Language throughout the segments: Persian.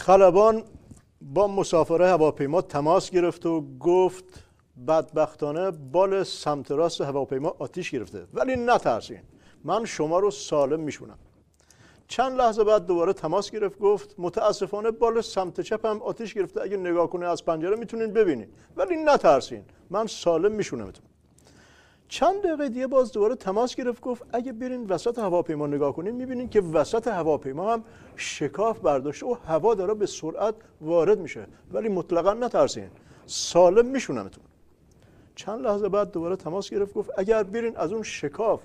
خلبان با مسافر هواپیما تماس گرفت و گفت بدبختانه بال سمت راست هواپیما آتیش گرفته، ولی نترسین، من شما رو سالم میشونم. چند لحظه بعد دوباره تماس گرفت، گفت متاسفانه بال سمت چپم آتیش گرفته، اگه نگاه کنه از پنجره میتونین ببینین، ولی نترسین، من سالم میشونمتون. چند دقیقه دیگه باز دوباره تماس گرفت، گفت اگه برین وسط هواپیما نگاه کنین میبینین که وسط هواپیما هم شکاف برداشته و هوا داره به سرعت وارد میشه، ولی مطلقا نترسین، سالم میشونمتون. چند لحظه بعد دوباره تماس گرفت، گفت اگر برین از اون شکاف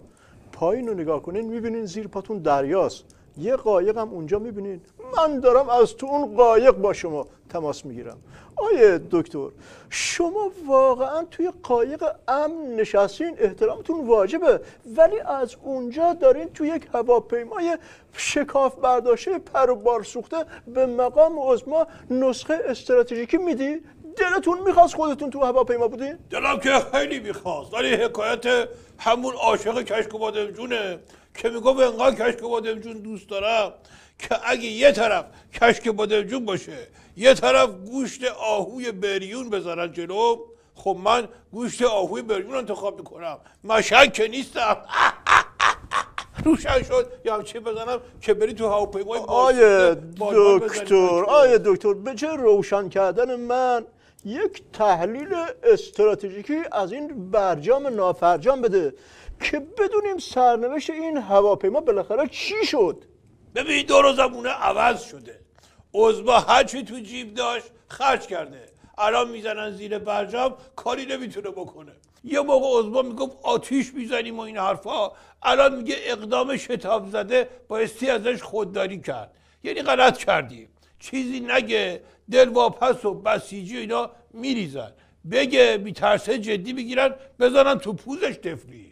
پایین رو نگاه کنین میبینین زیر پاتون دریاست، یه قایق هم اونجا میبینین، من دارم از تو اون قایق با شما تماس میگیرم. آیه دکتر، شما واقعا توی قایق امن نشستین، احترامتون واجبه، ولی از اونجا دارین توی یک هواپیمای شکاف برداشته پر و بار سوخته به مقام عظما نسخه استراتژیکی میدی؟ دلتون میخواست خودتون تو هواپیما بودین؟ دلم که خیلی میخواست، ولی حکایت همون عاشق کشک و بادمجونه که میگم انقدر کشک و بادمجون دوست دارم که اگه یه طرف کشک بادمجون باشه یه طرف گوشت آهوی بریون بذارن جلو، خب من گوشت آهوی بریون انتخاب میکنم، مشک که نیستم. روشن شد یا هم چی بزنم که بری تو هواپیمای آیه دکتر به چه روشن کردن من یک تحلیل استراتژیکی از این برجام نافرجام بده که بدونیم سرنوشت این هواپیما بالاخره چی شد. ببین دور و زمونه عوض شده، عضما هرچی تو جیب داشت خرج کرده، الان میزنن زیر برجام کاری نمیتونه بکنه. یه موقع عضما میگفت آتیش میزنیم و این حرفا، الان میگه اقدام شتاب زده بایستی ازش خودداری کرد. یعنی غلط کردیم، چیزی نگه دلواپس و بسیجی اینا میریزن، بگه میترسه جدی بگیرن بزنن تو پوزش تفلی.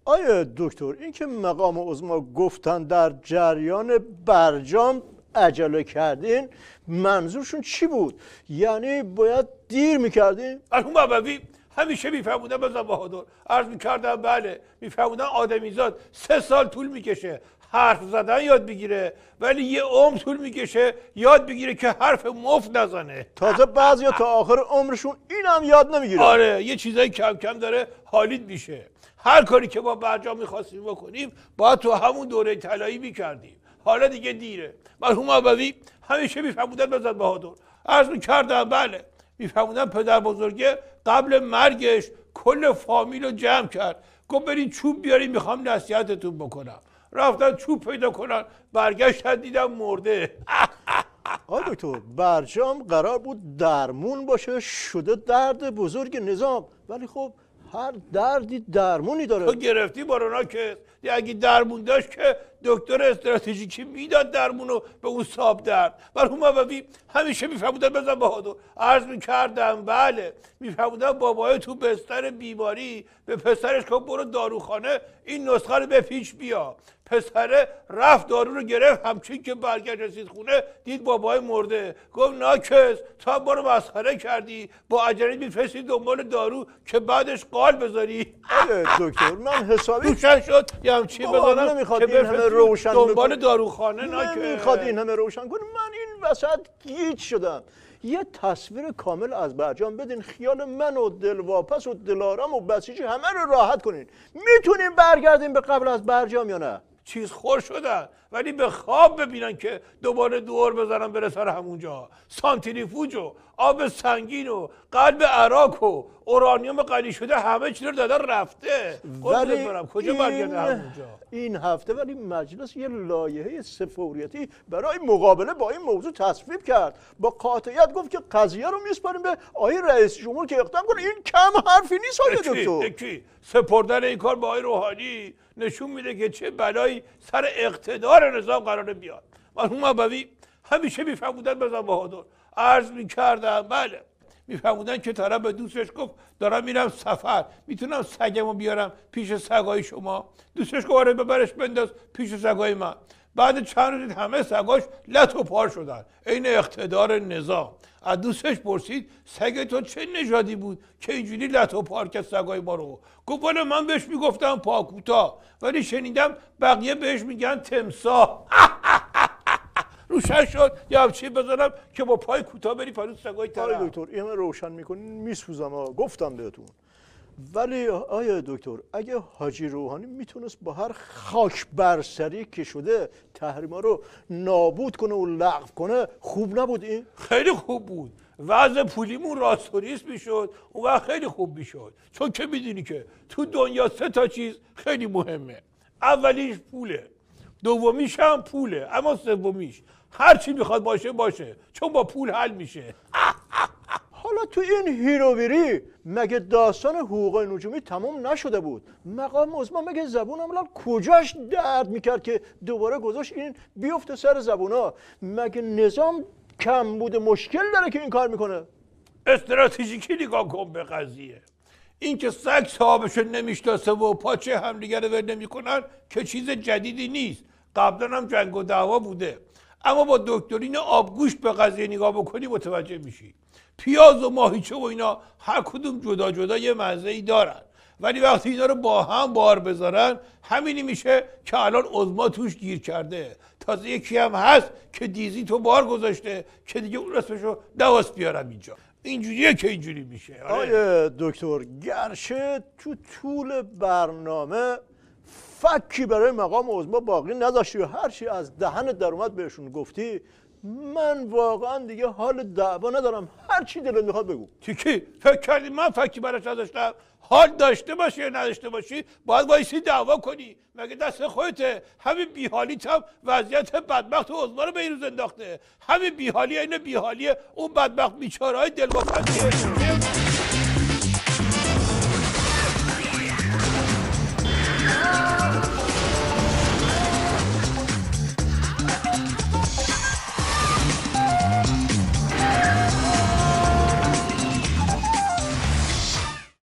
آیه دکتر، این که مقام عظما گفتن در جریان برجام عجله کردین، منظورشون چی بود؟ یعنی باید دیر میکردین؟ مرحوم بابوی همیشه میفهموندن بزن بهادر، عرض میکردم بله، میفهموندن آدمیزاد 3 سال طول میکشه حرف زدن یاد بگیره، ولی یه عمر طول میکشه یاد بگیره که حرف مفت نزنه. تازه بعضیا تا آخر عمرشون اینم یاد نمیگیره. آره، یه چیزایی کم کم داره حالیت میشه. هر کاری که با برجام میخواستیم بکنیم باید تو همون دوره طلایی میکردیم، حالا دیگه دیره. مرحوم بابوی همیشه میفهموندن بزن بهادر، عرض میکردم بله، میفهموندن پدر بزرگه قبل مرگش کل فامیل رو جمع کرد، گفت برین چوب بیارین میخوام نصیحتتون بکنم. رفتن چوب پیدا کنن، برگشتن دیدم مرده. آقای دکتر، برجام قرار بود درمون باشه، شده درد بزرگ نظام، ولی خب هر دردی درمونی داره. تو گرفتی بارونا که اگه درمون داشت که دکتر استراتژیکی میداد درمونو به اون صاحب درد. مرحوم بابوی همیشه میفهموندن بزن بهادر، عرض میکردم بله، میفهموندن بابای تو بستر بیماری به پسرش که برو داروخانه این نسخه رو بپیچ بیا. پسره رفت دارو رو گرفت، همچین که برگشت رسید خونه دید بابای مرده، گفت ناکس تو هم برو مسخره کردی، با عجله میفرستی دنبال دارو که بعدش قال بذاری. دکتر من حسابی روشن شد یه همچین بزنم نمیخواد این همه روشن دنبال داروخانه. نمیخواد این همه روشن کنی، من این وسط گیج شدم. یه تصویر کامل از برجام بدین، خیال من و دلواپس و دلارام و بسیجی همه رو راحت کنین. میتونیم برگردیم به قبل از برجام یا نه؟ چیز خور شدن، ولی به خواب ببینن که دوباره دور بزنن برسن همونجا. سانتریفوژ و آب سنگین و قلب عراق و اورانیوم غنی شده همه چی رو دادن رفته. ولی کجا برگرده همونجا؟ این هفته ولی مجلس یه لایحه سفوریتی برای مقابله با این موضوع تصویب کرد، با قاطعیت گفت که قضیه رو میسپاریم به آقای رئیس جمهور که اقدام کنه. این کم حرفی نیست آقای دکتر. سپردن این کار با آقای روحانی نشون میده که چه بلایی سر اقتدار نظام قراره بیاد. مرحوم بابوی همیشه میفهموندن بزن بهادر، عرض میکردم بله، میفهموندن که طرف به دوستش گفت دارم میرم سفر، میتونم سگمو بیارم پیش سگای شما؟ دوستش گفت آره ببرش بنداز پیش سگای من. بعد چند روز همه سگاش لط و پار شدن، عین اقتدار نظام. از دوستش پرسید سگ تو چه نژادی بود که اینجوری لط و پار کرد سگای ما رو؟ گفت والا من بهش میگفتم پاکوتا، ولی شنیدم بقیه بهش میگن تمساح. روشن شد یه همچین بزنم که با پای کوتاه بری پلو سگای طرف. آیا دکتر اینو روشن میکنین میسوزم گفتم بهتون. ولی آیا دکتر اگه حاجی روحانی میتونست با هر خاک برسری که شده تحریما رو نابود کنه و لغو کنه خوب نبود این؟ خیلی خوب بود. وضع پولیمون راستوریست میشد اون وقت خیلی خوب میشد. چون که میدونی که تو دنیا 3 تا چیز خیلی مهمه. اولیش پوله، دومیش هم پوله، اما سومیش هر چی میخواد باشه چون با پول حل میشه. حالا تو این هیروبیری مگه داستان حقوق نجومی تمام نشده بود؟ مقام عظما مگه زبون عملا کجاش درد میکرد که دوباره گذاشت این بیفته سر زبونا؟ مگه نظام کم بوده مشکل داره که این کار میکنه؟ استراتژیکی نگاه کن به قضیه. این که سگ صاحبشو نمیشناسه و پاچه همدیگه رو ول نمیکنن که چیز جدیدی نیست. قبلا هم جنگ و دعوا بوده. اما با دکترین آبگوشت به قضیه نگاه بکنی متوجه میشی. پیاز و ماهیچه و اینا هر کدوم جدا جدا یه مزه‌ای دارن، ولی وقتی اینا رو با هم بار بذارن همینی میشه که الان عظما توش گیر کرده. تازه یکی هم هست که دیزی تو بار گذاشته که دیگه اون اسمشو نواس بیارم اینجا. اینجوریه که اینجوری میشه. آره دکتر، گرچه تو طول برنامه فکی برای مقام عظما باقی نداشتی و هرچی از دهنت در اومد بهشون گفتی، من واقعا دیگه حال دعوا ندارم. هرچی دلت میخواد بگو. تیکی فکر کردی من فکی براش نداشتم؟ حال داشته باشی یا نداشته باشی باید وایسی دعوا کنی. مگه دست خودته؟ همین بیحالیت هم وضعیت بدبخت عظما رو به این روز انداخته. همین بیحالی این بیحالی اون بدبخت بیچاره‌های دلواپسیه.